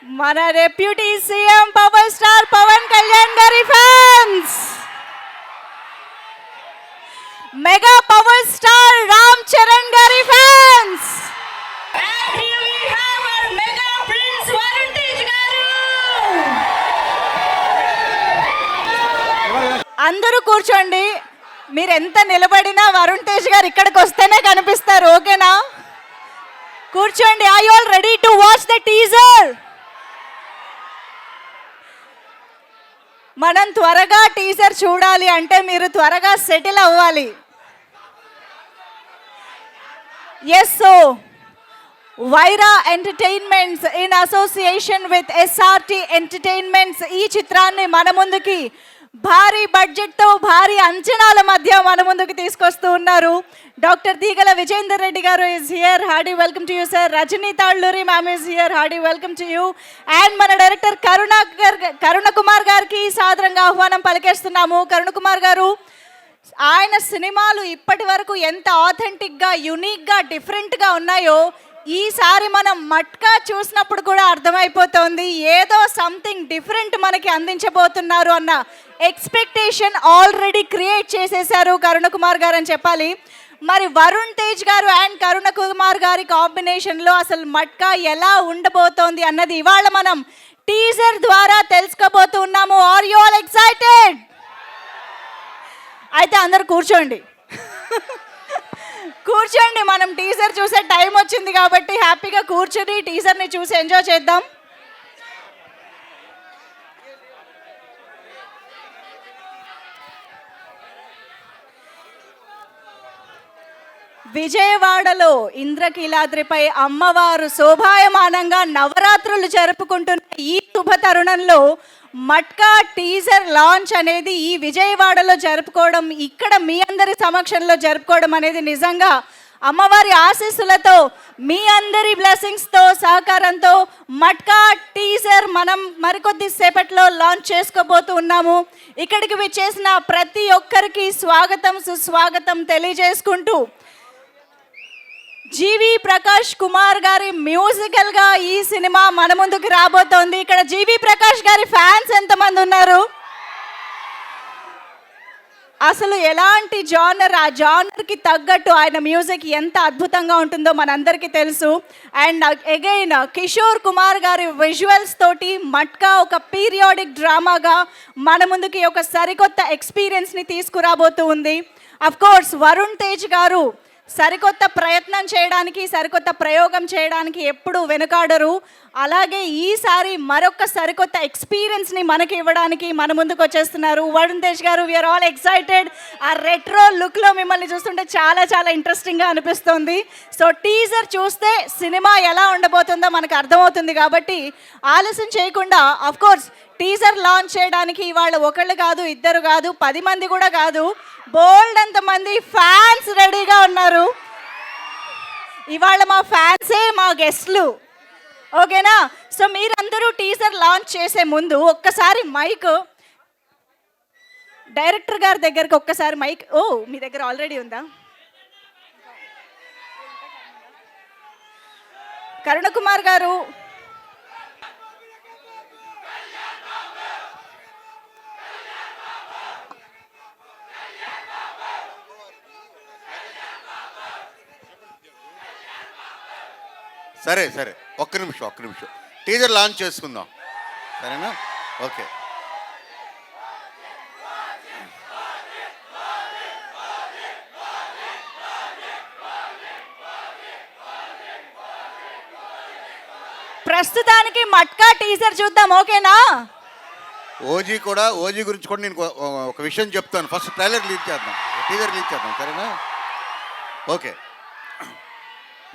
మన deputy CM power star Pawan Kalyan గారి fans, mega power star Ram Charan గారి ఫ్యాన్స్, అందరూ కూర్చోండి. మీరు ఎంత నిలబడినా వరుణ్ తేజ్ గారు ఇక్కడికి వస్తేనే కనిపిస్తారు. ఓకేనా? కూర్చోండి. Are you all ready to watch the teaser? మనం త్వరగా టీజర్ చూడాలి అంటే మీరు త్వరగా సెటిల్ అవ్వాలి. Yes, so Vyra entertainments in association with SRT entertainments ఈ చిత్రాన్ని మన ముందుకి భారీ బడ్జెట్తో భారీ అంచనాల మధ్య మన ముందుకు తీసుకొస్తూ ఉన్నారు. డాక్టర్ తీగల Vijender Reddy garu is here. Hearty welcome to you sir. Rajani Talluri ma'am is here. Hearty welcome to you. And మన డైరెక్టర్ కరుణ కుమార్ గారికి సాదరంగా ఆహ్వానం పలికేస్తున్నాము. కరుణ కుమార్ గారు, ఆయన సినిమాలు ఇప్పటి వరకు ఎంత ఆథెంటిక్గా, యునిక్గా, డిఫరెంట్గా ఉన్నాయో ఈసారి మనం మట్కా చూసినప్పుడు కూడా అర్థమైపోతుంది ఏదో సంథింగ్ డిఫరెంట్ మనకి అందించబోతున్నారు అన్న ఎక్స్పెక్టేషన్ ఆల్రెడీ క్రియేట్ చేసేశారు కరుణ కుమార్ గారు అని చెప్పాలి. మరి వరుణ్ తేజ్ గారు అండ్ కరుణ కుమార్ గారి కాంబినేషన్లో అసలు మట్కా ఎలా ఉండబోతోంది అన్నది ఇవాళ మనం టీజర్ ద్వారా తెలుసుకోబోతున్నాము. Are you all excited? అయితే అందరు కూర్చోండి. కూర్చోండి, మనం టీజర్ చూసే టైం వచ్చింది కాబట్టి హ్యాపీగా కూర్చొని టీజర్ని చూసి ఎంజాయ్ చేద్దాం. విజయవాడలో ఇంద్రకీలాద్రిపై అమ్మవారు శోభాయమానంగా నవరాత్రులు జరుపుకుంటున్న ఈ శుభ తరుణంలో మట్కా టీజర్ లాంచ్ అనేది ఈ విజయవాడలో జరుపుకోవడం, ఇక్కడ మీ అందరి సమక్షంలో జరుపుకోవడం అనేది నిజంగా అమ్మవారి ఆశీస్సులతో, మీ అందరి బ్లెస్సింగ్స్తో, సహకారంతో మట్కా టీజర్ మనం మరికొద్ది సేపట్లో లాంచ్ చేసుకోబోతూ ఉన్నాము. ఇక్కడికి విచ్చేసిన ప్రతి ఒక్కరికి స్వాగతం, సుస్వాగతం తెలియజేసుకుంటూ జీవి ప్రకాష్ కుమార్ గారి మ్యూజికల్గా ఈ సినిమా మన ముందుకు రాబోతోంది. ఇక్కడ జీవి ప్రకాష్ గారి ఫ్యాన్స్ ఎంతమంది ఉన్నారు? అసలు ఎలాంటి జానర్, ఆ జానర్కి తగ్గట్టు ఆయన మ్యూజిక్ ఎంత అద్భుతంగా ఉంటుందో మనందరికీ తెలుసు. అండ్ అగైన్ కిషోర్ కుమార్ గారి విజువల్స్ తోటి మట్కా ఒక పీరియాడిక్ డ్రామాగా మన ముందుకి ఒక సరికొత్త ఎక్స్పీరియన్స్ని తీసుకురాబోతూ ఉంది. అఫ్ కోర్స్ వరుణ్ తేజ్ గారు సరికొత్త ప్రయత్నం చేయడానికి, సరికొత్త ప్రయోగం చేయడానికి ఎప్పుడు వెనుకాడరు. అలాగే ఈసారి మరొక సరికొత్త ఎక్స్పీరియన్స్ని మనకి ఇవ్వడానికి మన ముందుకు వచ్చేస్తున్నారు Varun Tej garu. We are all excited. ఆ రెట్రో లుక్లో మిమ్మల్ని చూస్తుంటే చాలా చాలా ఇంట్రెస్టింగ్గా అనిపిస్తుంది. సో టీజర్ చూస్తే సినిమా ఎలా ఉండబోతుందో మనకు అర్థమవుతుంది కాబట్టి ఆలస్యం చేయకుండా, అఫ్ కోర్స్ టీజర్ లాంచ్ చేయడానికి ఇవాళ ఒకళ్ళు కాదు, ఇద్దరు కాదు, 10 మంది కూడా కాదు, బోల్డ్ అంతమంది ఫ్యాన్స్ రెడీగా ఉన్నారు. ఇవాళ మా ఫ్యాన్సే మా గెస్ట్లు. ఓకేనా? సో మీరందరూ టీజర్ లాంచ్ చేసే ముందు ఒక్కసారి మైక్ డైరెక్టర్ గారి దగ్గరికి, ఒక్కసారి మైక్. ఓ, మీ దగ్గర ఆల్రెడీ ఉందా? కరుణ కుమార్ గారు, సరే సరే, ఒక్క నిమిషం టీజర్ లాంచ్ చేసుకుందాం, సరేనా? ఓకే. ప్రస్తుతానికి మట్కా టీజర్ చూద్దాం. ఓకేనా? ఓజీ గురించి కూడా నేను ఒక విషయం చెప్తాను. ఫస్ట్ ట్రైలర్ రిలీజ్ చేద్దాం, టీజర్ రిలీజ్ చేద్దాం, సరేనా? ఓకే.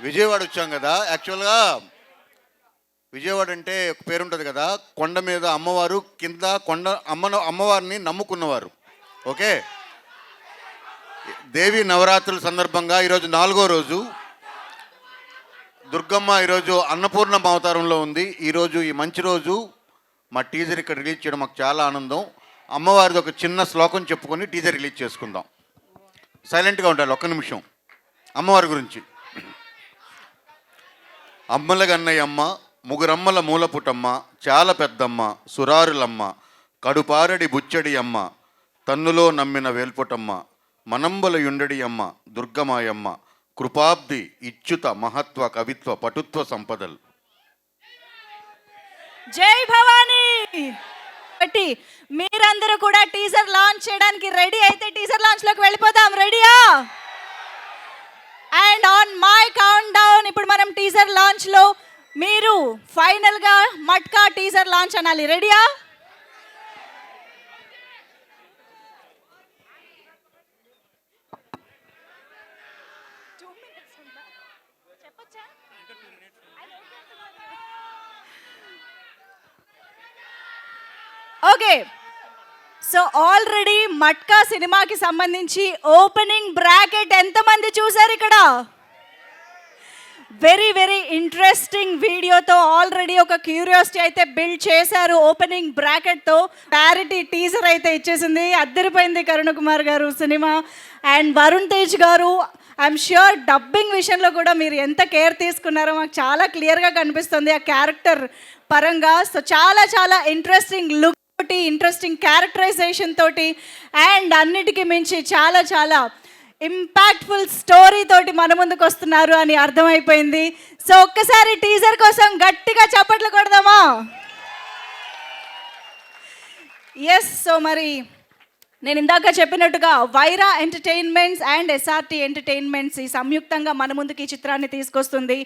విజయవాడ వచ్చాం కదా. యాక్చువల్గా విజయవాడ అంటే ఒక పేరు ఉంటుంది కదా, కొండ మీద అమ్మవారు, కింద అమ్మవారిని నమ్ముకున్నవారు. ఓకే. దేవి నవరాత్రుల సందర్భంగా ఈరోజు 4వ రోజు. దుర్గమ్మ ఈరోజు అన్నపూర్ణ అవతారంలో ఉంది. ఈరోజు ఈ మంచి రోజు మా టీజర్ ఇక్కడ రిలీజ్ చేయడం మాకు చాలా ఆనందం. అమ్మవారిది ఒక చిన్న శ్లోకం చెప్పుకొని టీజర్ రిలీజ్ చేసుకుందాం. సైలెంట్గా ఉండాలి, ఒక్క నిమిషం. అమ్మవారి గురించి. అమ్మల గన్నయ్యమ్మ ముగురమ్మల మూలపుటమ్మ చాల పెద్దమ్మ సురారులమ్మ కడుపారడి బుచ్చడి అమ్మ తన్నులో నమ్మిన వేల్పుటమ్మ మనంబల యుండడి అమ్మ దుర్గమాయమ్మ కృపాబ్ది ఇచ్యుత మహత్వ కవిత్వ పటుత్వ సంపదలు. జై భవానీ. బట్టి మీరందరూ కూడా టీజర్ లాంచ్ చేయడానికి రెడీ అయితే టీజర్ లాంచ్ లోకి వెళ్ళిపోదాం. రెడీయా? And on my count down ఇప్పుడు మనం టీజర్ లాంచ్ లో మీరు ఫైనల్ గా మట్కా టీజర్ లాంచ్ అనాలి. రెడీయా? ఓకే, సో ఆల్రెడీ మట్కా సినిమాకి సంబంధించి ఓపెనింగ్ బ్రాకెట్ ఎంతమంది చూసారు ఇక్కడ? వెరీ వెరీ ఇంట్రెస్టింగ్ వీడియోతో ఆల్రెడీ ఒక క్యూరియాసిటీ అయితే బిల్డ్ చేశారు. ఓపెనింగ్ బ్రాకెట్తో ప్యారిటీ టీజర్ అయితే ఇచ్చేసింది. అద్దరిపోయింది కరుణ కుమార్ గారు సినిమా. అండ్ వరుణ్ తేజ్ గారు, ఐఎమ్ ష్యూర్ డబ్బింగ్ విషయంలో కూడా మీరు ఎంత కేర్ తీసుకున్నారో మాకు చాలా క్లియర్గా కనిపిస్తుంది ఆ క్యారెక్టర్ పరంగా. సో చాలా చాలా ఇంట్రెస్టింగ్ లుక్ తోటి, ఇంట్రెస్టింగ్ క్యారెక్టరైజేషన్ తోటి, అండ్ అన్నిటికీ మించి చాలా చాలా ఇంపాక్ట్ఫుల్ స్టోరీ తోటి మన ముందుకు వస్తున్నారు అని అర్థమైపోయింది. సో ఒక్కసారి టీజర్ కోసం గట్టిగా చప్పట్లు కొడదామా? ఎస్. సో మరి నేను ఇందాక చెప్పినట్టుగా Wyra entertainments and SRT entertainments ఈ సంయుక్తంగా మన ముందుకు ఈ చిత్రాన్ని తీసుకొస్తుంది.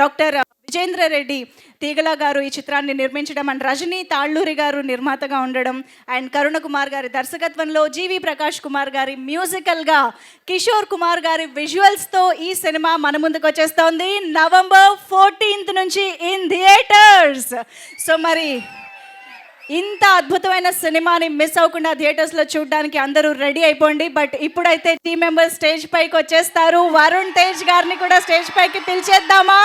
డాక్టర్ విజేంద్ర రెడ్డి తీగల గారు ఈ చిత్రాన్ని నిర్మించడం, అండ్ రజనీ తాళ్ళూరి గారు నిర్మాతగా ఉండడం, అండ్ కరుణ కుమార్ గారి దర్శకత్వంలో జీవి ప్రకాష్ కుమార్ గారి మ్యూజికల్గా కిషోర్ కుమార్ గారి విజువల్స్తో ఈ సినిమా మన ముందుకు వచ్చేస్తోంది నవంబర్ 14th నుంచి ఇన్ థియేటర్స్. సో మరి ఇంత అద్భుతమైన సినిమాని మిస్ అవ్వకుండా థియేటర్స్లో చూడడానికి అందరూ రెడీ అయిపోండి. బట్ ఇప్పుడైతే టీమ్ మెంబర్స్ స్టేజ్ పైకి వచ్చేస్తారు. వరుణ్ తేజ్ గారిని కూడా స్టేజ్ పైకి పిలిచేద్దామా?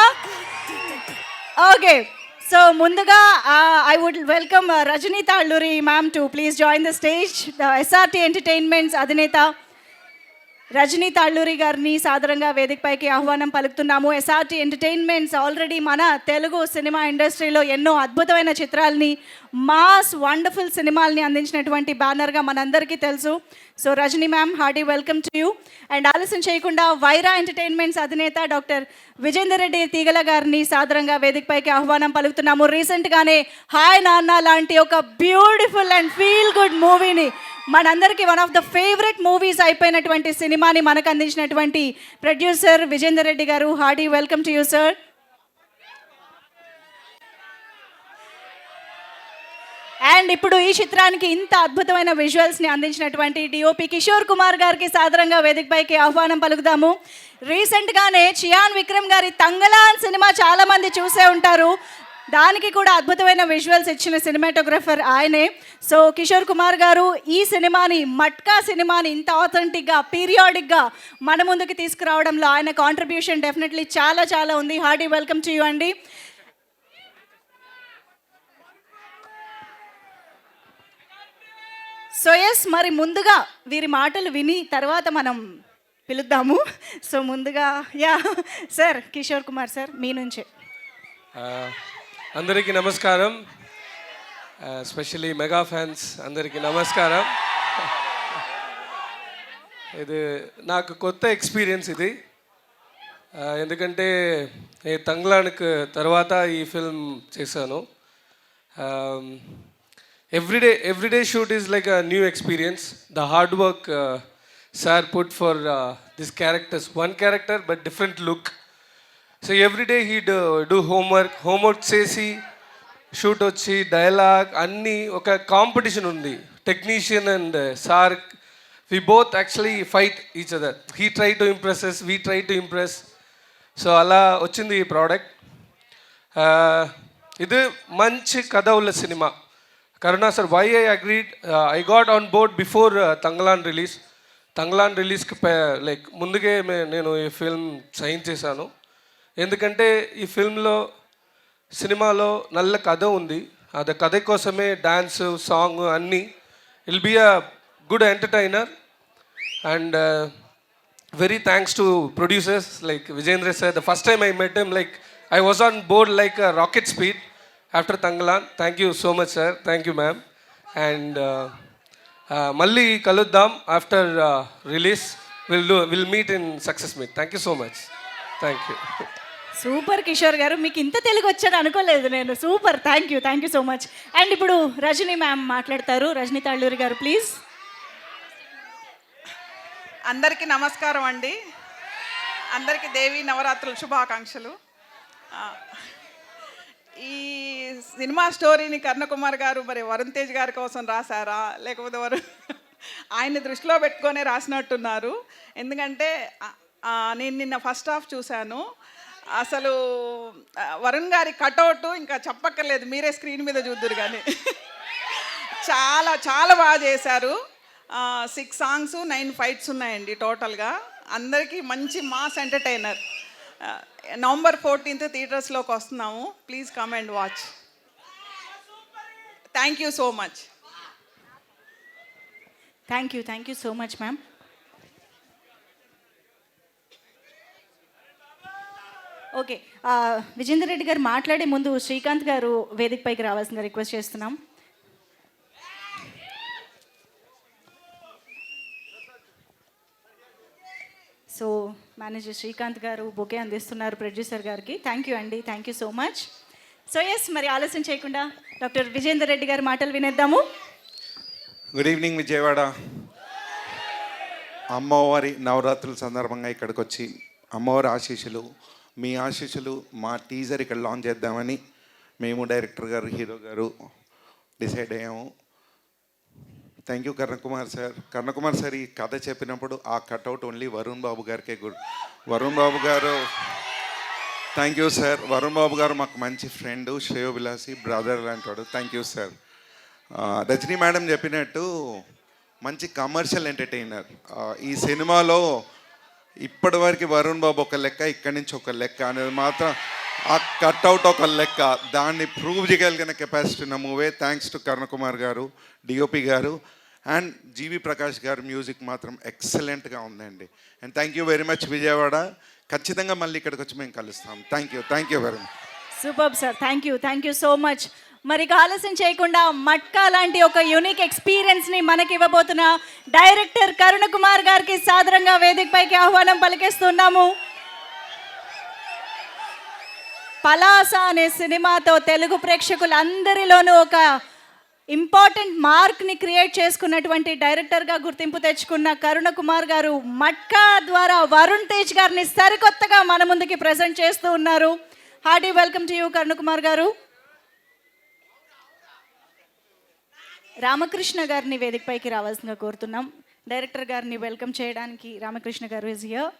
ఓకే, సో ముందుగా I would welcome Rajani Talluri ma'am to please join the stage. The SRT entertainments అధినేత రజనీ తాళ్ళూరి గారిని సాదరంగా వేదికపైకి ఆహ్వానం పలుకుతున్నాము. ఎస్ఆర్టీ ఎంటర్టైన్మెంట్స్ ఆల్రెడీ మన తెలుగు సినిమా ఇండస్ట్రీలో ఎన్నో అద్భుతమైన చిత్రాలని, మాస్ వండర్ఫుల్ సినిమాల్ని అందించినటువంటి బ్యానర్గా మనందరికీ తెలుసు. So Rajani ma'am, hearty welcome to you. And ఆలస్యం చేయకుండా వైరా ఎంటర్టైన్మెంట్స్ అధినేత డాక్టర్ విజేందర్ రెడ్డి తీగల గారిని సాదరంగా వేదికపైకి ఆహ్వానం పలుకుతున్నాము. రీసెంట్గానే హాయ్ నాన్న లాంటి ఒక బ్యూటిఫుల్ అండ్ ఫీల్ గుడ్ మూవీని, మనందరికీ one of the favourite movies అయిపోయినటువంటి సినిమాని మనకు అందించినటువంటి ప్రొడ్యూసర్ విజేందర్ రెడ్డి గారు, hearty welcome to you sir. And ఇప్పుడు ఈ చిత్రానికి ఇంత అద్భుతమైన విజువల్స్ని అందించినటువంటి డిఓపి కిషోర్ కుమార్ గారికి సాదరంగా వేదికపైకి ఆహ్వానం పలుకుదాము. రీసెంట్గానే చియాన్ విక్రమ్ గారి తంగలాన్ సినిమా చాలామంది చూసే ఉంటారు. దానికి కూడా అద్భుతమైన విజువల్స్ ఇచ్చిన సినిమాటోగ్రఫర్ ఆయనే. సో కిషోర్ కుమార్ గారు ఈ సినిమాని, మట్కా సినిమాని ఇంత ఆథెంటిక్గా, పీరియాడిక్గా మన ముందుకు తీసుకురావడంలో ఆయన కాంట్రిబ్యూషన్ డెఫినెట్లీ చాలా చాలా ఉంది. హార్డీ వెల్కమ్ టు యూ అండి. సో ఎస్, మరి ముందుగా వీరి మాటలు విని తర్వాత మనం పిలుద్దాము. సో ముందుగా ya sir, Kishore Kumar sir మీ నుంచే. అందరికీ నమస్కారం. ఎస్పెషల్లీ మెగా ఫ్యాన్స్ అందరికీ నమస్కారం. ఇది నాకు కొత్త ఎక్స్పీరియన్స్ ఇది. ఎందుకంటే నేను తంగ్లాన్కి తర్వాత ఈ ఫిల్మ్ చేశాను. everyday shoot is like a new experience. The hard work sir put for this characters, one character but different look. So every day he do homework చేసి షూట్ వచ్చి డైలాగ్ అన్నీ ఒక కాంపిటీషన్ ఉంది. Technician and sir, we both actually fight each other. He try to impress us, we try to impress. So అలా వచ్చింది ఈ product. ఇది మంచి కథ ఉన్న cinema. Karuna sir, why I agreed, I got on board before Thangalaan release. Thangalaan రిలీజ్కి like ముందుగే నేను ఈ ఫిల్మ్ సైన్ చేశాను. ఎందుకంటే ఈ సినిమాలో నల్ల కథ ఉంది. అది కథ కోసమే డ్యాన్స్, సాంగ్ అన్నీ. Will be a good entertainer. And very thanks to producers like Vijendra sir. The first time I met him, like I was on board like a rocket speed after Tangalan. Thank you so much, sir. Thank you, ma'am. And Malli Kaluddam after release. We'll meet in Success Meet. Thank you so much. Thank you. Super Kishore గారు, మీకు ఇంత తెలుగు వచ్చాడు అనుకోలేదు నేను. Super, thank you so much. And ఇప్పుడు Rajani ma'am మాట్లాడతారు. రజనీ తాళ్ళూరి గారు please. అందరికీ నమస్కారం అండి. అందరికీ దేవి నవరాత్రుల శుభాకాంక్షలు. ఈ సినిమా స్టోరీని కర్ణకుమార్ గారు మరి వరుణ్ తేజ్ గారి కోసం రాశారా లేకపోతే ఆయన్ని దృష్టిలో పెట్టుకొనే రాసినట్టున్నారు. ఎందుకంటే నేను నిన్న ఫస్ట్ హాఫ్ చూశాను. అసలు వరుణ్ గారి కటౌట్ ఇంకా చెప్పక్కర్లేదు, మీరే స్క్రీన్ మీద చూద్దురు కానీ చాలా చాలా బాగా చేశారు. 6 సాంగ్స్ 9 ఫైట్స్ ఉన్నాయండి టోటల్గా. అందరికీ మంచి మాస్ ఎంటర్టైనర్. నవంబర్ 14th థియేటర్స్లోకి వస్తున్నాము. Please come and watch. Thank you so much. Thank you so much ma'am. Okay, Vijender Reddy గారు మాట్లాడే ముందు శ్రీకాంత్ గారు వేదిక పైకి రావాల్సిందిగా రిక్వెస్ట్ చేస్తున్నాం. సో మేనేజర్ శ్రీకాంత్ గారు బొకే అందిస్తున్నారు ప్రొడ్యూసర్ గారికి. థ్యాంక్ యూ అండి, thank you so much. So yes, మరి ఆలస్యం చేయకుండా డాక్టర్ విజేందర్ రెడ్డి గారి మాటలు వినేద్దాము. Good evening Vijayawada. అమ్మవారి నవరాత్రుల సందర్భంగా ఇక్కడికి వచ్చి అమ్మవారి ఆశీస్సులు, మీ ఆశీస్సులు మా టీజర్ ఇక్కడ లాంచ్ చేద్దామని మేము డైరెక్టర్ గారు, హీరో గారు డిసైడ్ అయ్యాము. Thank you Karnakumar sir. Karnakumar sir ఈ కథ చెప్పినప్పుడు ఆ కట్అవుట్ ఓన్లీ వరుణ్ బాబు గారికే good. Varun Babu garu thank you sir. Varun Babu garu మాకు మంచి ఫ్రెండ్, శ్రేయోభిలాసి బ్రదర్ లాంటి వాడు. Thank you sir. Rajani madam చెప్పినట్టు మంచి కమర్షియల్ ఎంటర్టైనర్. ఈ సినిమాలో ఇప్పటివరకు వరుణ్ బాబు ఒక లెక్క, ఇక్కడి నుంచి ఒక లెక్క అనేది మాత్రం ఆ కట్అవుట్ ఒక లెక్క. దాన్ని ప్రూవ్ చేయగలిగిన కెపాసిటీ ఉన్న మూవే. థ్యాంక్స్ టు కర్ణకుమార్ గారు, డిఓపి గారు అండ్ జీవి ప్రకాష్ గారు. మ్యూజిక్ మాత్రం ఎక్సలెంట్గా ఉందండి. And thank you very much Vijayawada. ఖచ్చితంగా మళ్ళీ ఇక్కడికి వచ్చి మేము కలుస్తాం. Thank you very much. Super sir, thank you so much. మరి ఆలస్యం చేయకుండా మట్కా లాంటి ఒక యూనిక్ ఎక్స్పీరియన్స్ని మనకి ఇవ్వబోతున్న డైరెక్టర్ కరుణకుమార్ గారికి సాదరంగా వేదికపైకి ఆహ్వానం పలికిస్తున్నాము. పలాస అనే సినిమాతో తెలుగు ప్రేక్షకులందరిలోనూ ఒక ఇంపార్టెంట్ మార్క్ని క్రియేట్ చేసుకున్నటువంటి డైరెక్టర్గా గుర్తింపు తెచ్చుకున్న కరుణకుమార్ గారు మట్కా ద్వారా వరుణ్ తేజ్ గారిని సరికొత్తగా మన ముందుకి ప్రజెంట్ చేస్తూ ఉన్నారు. Hardy welcome to you Karunakumar గారు. రామకృష్ణ గారిని వేదికపైకి రావాల్సిందిగా కోరుతున్నాం. డైరెక్టర్ గారిని వెల్కమ్ చేయడానికి రామకృష్ణ గారు ఇస్ హియర్.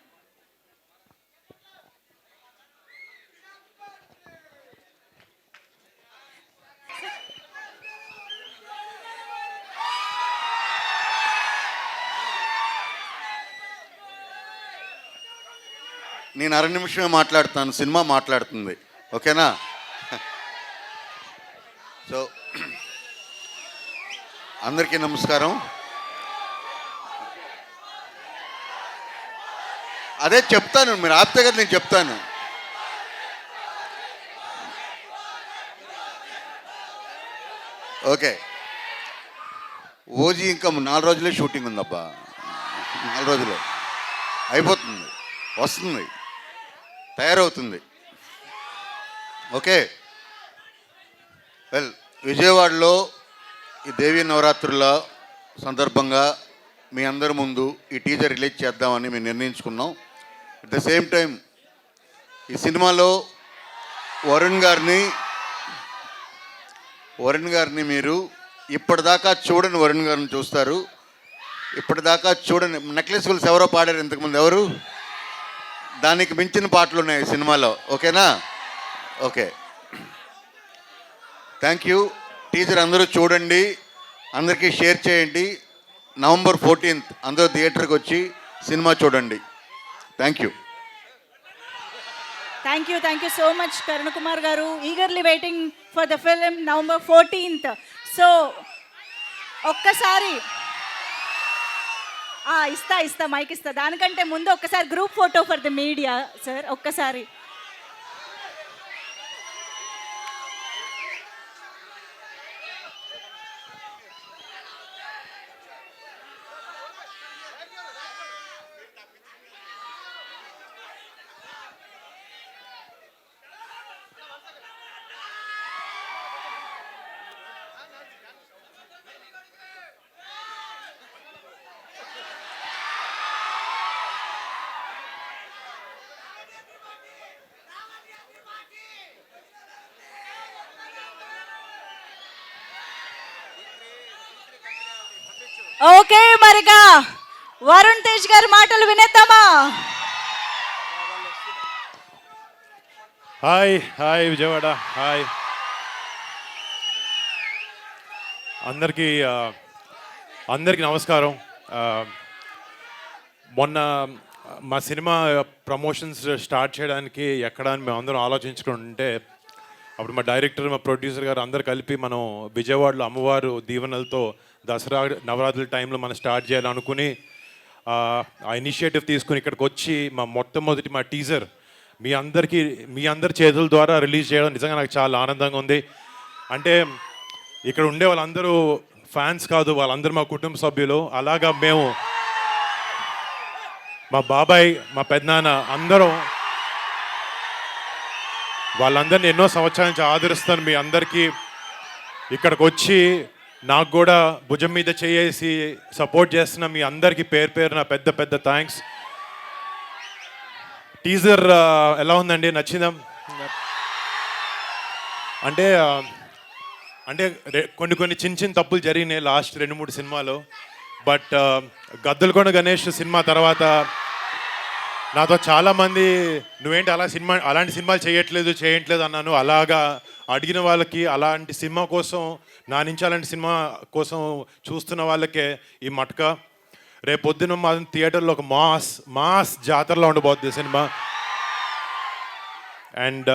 నేను 2 నిమిషమే మాట్లాడుతాను, సినిమా మాట్లాడుతుంది. ఓకేనా? సో అందరికీ నమస్కారం. అదే చెప్తాను, మీరు ఆపితే కదా నేను చెప్తాను. ఓకే, ఓజీ ఇంకా 4 రోజులే షూటింగ్ ఉందబ్బా. 4 రోజులే అయిపోతుంది, వస్తుంది, తయారవుతుంది. ఓకే, వెల్, విజయవాడలో ఈ దేవీ నవరాత్రుల సందర్భంగా మీ అందరి ముందు ఈ టీజర్ రిలీజ్ చేద్దామని మేము నిర్ణయించుకున్నాం. అట్ ద సేమ్ టైం ఈ సినిమాలో వరుణ్ గారిని మీరు ఇప్పటిదాకా చూడని వరుణ్ గారిని చూస్తారు. ఇప్పటిదాకా చూడని నెక్లెస్ గుల్స్ ఎవరో పాడారు ఇంతకుముందు, ఎవరు? దానికి మించిన పాటలు ఉన్నాయి ఈ సినిమాలో. ఓకేనా? Okay, thank you. టీజర్ అందరూ చూడండి, అందరికీ షేర్ చేయండి. నవంబర్ 14th అందరూ థియేటర్కి వచ్చి సినిమా చూడండి. Thank you so much Karunakumar గారు. Eagerly waiting for the film November 14th. So ఒక్కసారి ఇస్తా మైక్ ఇస్తా. దానికంటే ముందు ఒక్కసారి group photo for the media sir. ఒక్కసారి ఓకే మరిగా వరుణ్ తేజ్ గారి మాటలు వినేద్దామా? హాయ్ హాయ్ విజయవాడ, హాయ్ అందరికీ. అందరికీ నమస్కారం. మొన్న మా సినిమా ప్రమోషన్స్ స్టార్ట్ చేయడానికి ఎక్కడ అని మేము అందరం ఆలోచించుకుంటే అప్పుడు మా డైరెక్టర్, మా ప్రొడ్యూసర్ గారు అందరు కలిపి మనం విజయవాడలో అమ్మవారు దీవెనలతో దసరా నవరాత్రుల టైంలో మనం స్టార్ట్ చేయాలనుకుని ఆ ఇనిషియేటివ్ తీసుకుని ఇక్కడికి వచ్చి మొట్టమొదటి మా టీజర్ మీ అందరి చేతుల ద్వారా రిలీజ్ చేయడం నిజంగా నాకు చాలా ఆనందంగా ఉంది. అంటే ఇక్కడ ఉండే వాళ్ళందరూ ఫ్యాన్స్ కాదు, వాళ్ళందరూ మా కుటుంబ సభ్యులు. అలాగా మేము, మా బాబాయ్, మా పెద్దనాన్న అందరం వాళ్ళందరినీ ఎన్నో సంవత్సరాల నుంచి ఆదరిస్తాను. మీ అందరికీ ఇక్కడికి వచ్చి నాకు కూడా భుజం మీద చేసి సపోర్ట్ చేస్తున్న మీ అందరికీ పేరు పేరున పెద్ద పెద్ద థ్యాంక్స్. టీజర్ ఎలా ఉందండి? నచ్చిందా? అంటే కొన్ని చిన్న తప్పులు జరిగినాయి లాస్ట్ 2-3 సినిమాలో. బట్ గద్దలకొండ గణేష్ సినిమా తర్వాత నాతో చాలామంది నువ్వేంటి అలాంటి సినిమాలు చేయట్లేదు అన్నాను. అలాగా అడిగిన వాళ్ళకి, అలాంటి సినిమా కోసం నా నుంచి అలాంటి సినిమా కోసం చూస్తున్న వాళ్ళకే ఈ మట్క. రేపొద్దున మా థియేటర్లో ఒక మాస్ జాతరలో ఉండబోతుంది సినిమా. అండ్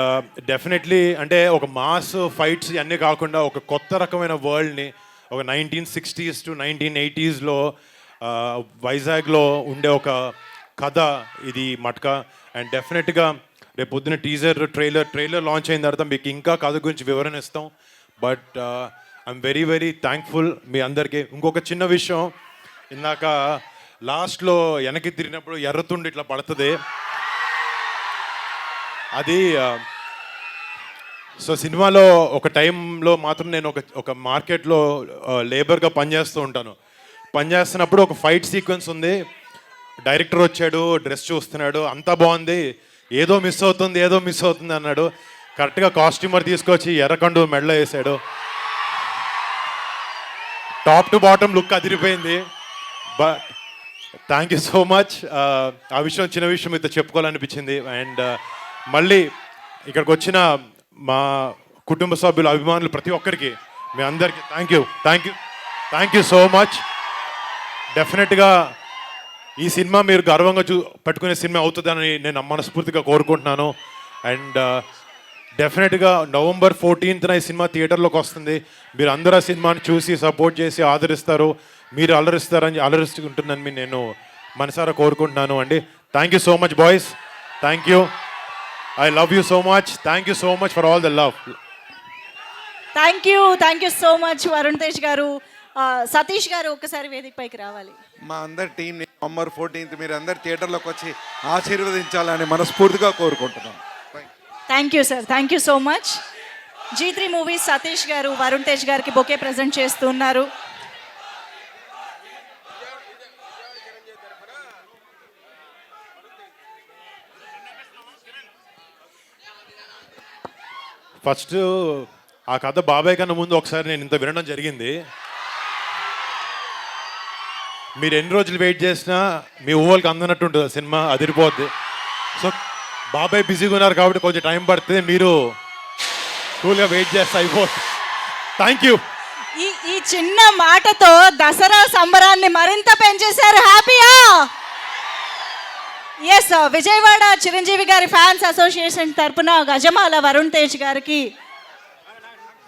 డెఫినెట్లీ అంటే ఒక మాస్ ఫైట్స్ ఇవన్నీ కాకుండా ఒక కొత్త రకమైన వరల్డ్ని, ఒక 1960s to 1980s వైజాగ్లో ఉండే ఒక కథ ఇది మట్క. అండ్ డెఫినెట్గా రేపు పొద్దున ట్రైలర్ లాంచ్ అయిన తర్వాత మీకు ఇంకా కథ గురించి వివరణ ఇస్తాం. But I'm very very thankful మీ అందరికీ. ఇంకొక చిన్న విషయం, ఇందాక లాస్ట్లో వెనక్కి తిరిగినప్పుడు ఎర్రతుండి ఇట్లా పడుతుంది. అది సో సినిమాలో ఒక టైంలో మాత్రం నేను ఒక మార్కెట్లో లేబర్గా పనిచేస్తూ ఉంటాను. పనిచేస్తున్నప్పుడు ఒక ఫైట్ సీక్వెన్స్ ఉంది. డైరెక్టర్ వచ్చాడు, డ్రెస్ చూస్తున్నాడు, అంతా బాగుంది, ఏదో మిస్ అవుతుంది అన్నాడు. కరెక్ట్గా కాస్ట్యూమర్ తీసుకొచ్చి ఎర్రకండు మెడలో వేసాడు. టాప్ టు బాటమ్ లుక్ అదిరిపోయింది. But thank you so much. ఆ విషయం, చిన్న విషయం మీతో చెప్పుకోవాలనిపించింది. అండ్ మళ్ళీ ఇక్కడికి వచ్చిన మా కుటుంబ సభ్యులు, అభిమానులు ప్రతి ఒక్కరికి, మీ అందరికీ థ్యాంక్ యూ సో మచ్. డెఫినెట్గా ఈ సినిమా మీరు గర్వంగా పెట్టుకునే సినిమా అవుతుందని నేను మనస్ఫూర్తిగా కోరుకుంటున్నాను. అండ్ డెఫినెట్గా November 14th ఈ సినిమా థియేటర్లోకి వస్తుంది. మీరు అందరూ ఆ సినిమాని చూసి సపోర్ట్ చేసి ఆదరిస్తారు, మీరు అలరిస్తుంటుందని నేను మనసారా కోరుకుంటున్నాను అండి. Thank you so much boys. Thank you. I love you so much. Thank you so much for all the love. Thank you so much Varun Tej గారు. సతీష్ గారు ఒక్కసారి వేదిక పైకి రావాలి. మా అందరి టీంని November 14th మీరు అందరు థియేటర్లోకి వచ్చి ఆశీర్వదించాలని మనస్ఫూర్తిగా కోరుకుంటున్నాం. Thank you sir, thank you so much. G3 movies Satish గారు వరుణ్ తేజ్ గారికి బొకే ప్రజెంట్ చేస్తున్నారు. ఫస్ట్ ఆ కథ బాబాయ్ కన్నా ముందు ఒకసారి నేను ఇంత వినడం జరిగింది. మీరు ఎన్ని రోజులు వెయిట్ చేసినా మీ ఊహలకి అందనట్టు ఉంటుంది సినిమా, అదిరిపోద్ది. సో బాబాయ్ బిజీగా ఉన్నారు కాబట్టి కొంచెం టైం పడుతుంది, మీరు కూల్గా వెయిట్ చేస్తే అయిపోతుంది. Thank you. ఈ చిన్న మాటతో దసరా సంబరాన్ని మరింత పెంచేశారు. హ్యాపీయా? ఎస్, విజయవాడ చిరంజీవి గారి ఫ్యాన్స్ అసోసియేషన్ తరపున గజమాల వరుణ్ తేజ్ గారికి